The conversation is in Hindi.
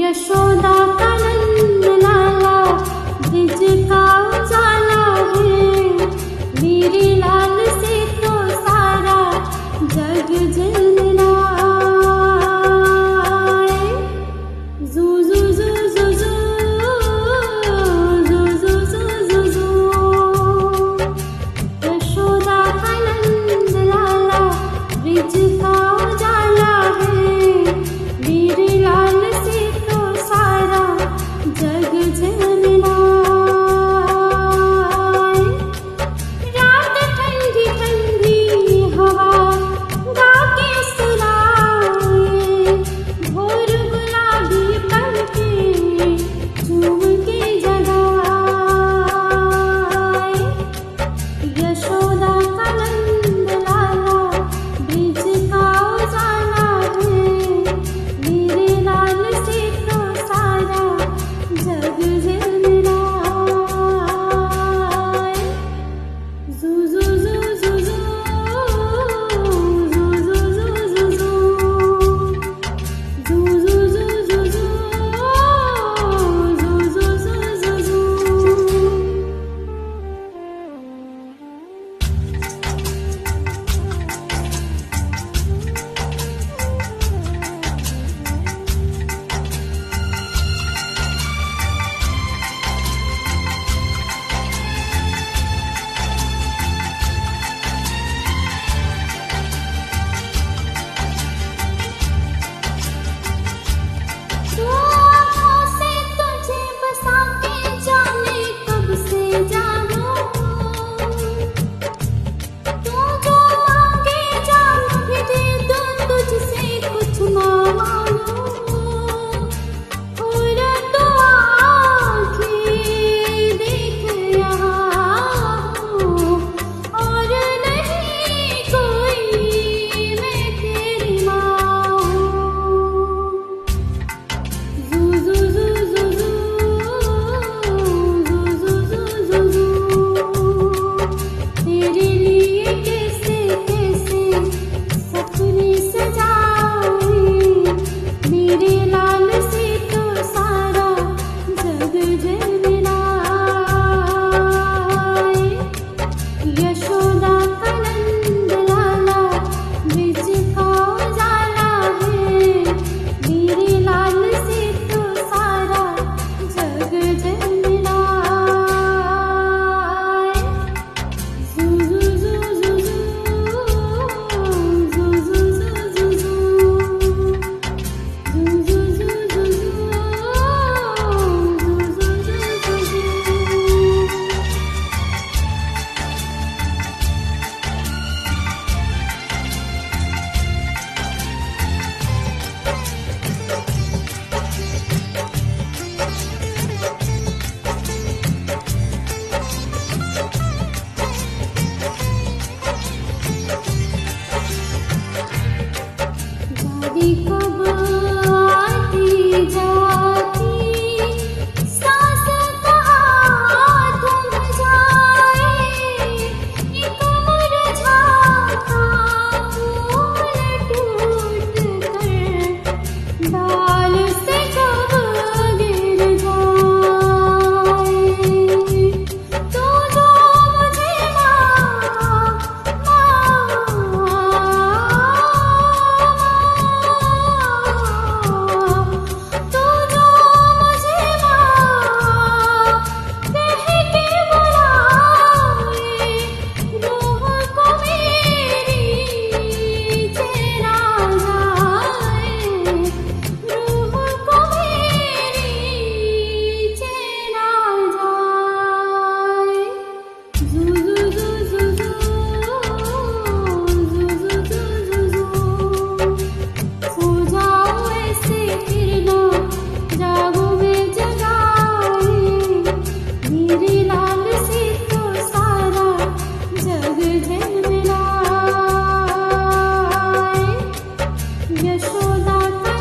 यशोदा का नंद लाला ब्रिज का उजाला है, मेरे लाल से तो सारा जग जलना है। जू जू जू जू जू जू जू जू जू जू। यशोदा का नंद लाला ब्रिज का उजाला है, मेरे लाल से तो सारा जग जलना है। रात ठंडी ठंडी हवा गा के सुनाए, भोर गुलाबी पलके झूम के जगाए। यशोदा का नंद लाला ब्रिज का उजाला है, मेरे लाल से तो सारा जग जलना है। जू जू जू जू जू जू जू जू जू जू जू जू जू जू जू जू जू जू। दुआओं से तुझे बसा के जाने कब से जानूं, तू जो मांगे जान भी दे दूं, तुझसे कुछ ना मांगूं। और तो आँखें देख यहाँ हूँ, और नहीं कोई मैं तेरी माँ हूँ। जू जू जू जू जू जू जू जू जू। तेरे लिए कैसे कैसे सपने सजाए, मेरे लाल से तो सारा जग जलना है। यशोदा का नंद लाला ब्रिज का उजाला है, मेरे लाल से तो सारा जग जलना है। जू जू जू जू जू जू जू जू जू जू जू जू जू जू जू। जादी कब आती जाती सांस कहाँ थम जाए, एक मुरझाता फूल टूट कर डाल से कब गिर जाए। तू जो मुझे तू जो मुझे माँ कह के बुलाए, रूह को मेरी चेरा जाए, रूह को मेरी चेरा जाए। जू जू जू जू जू जू जू जू जू। सो जाओ ऐसे फिर ना जागो मैं जगाए, मेरे लाल से तो सारा जग जलना है। यशोदा का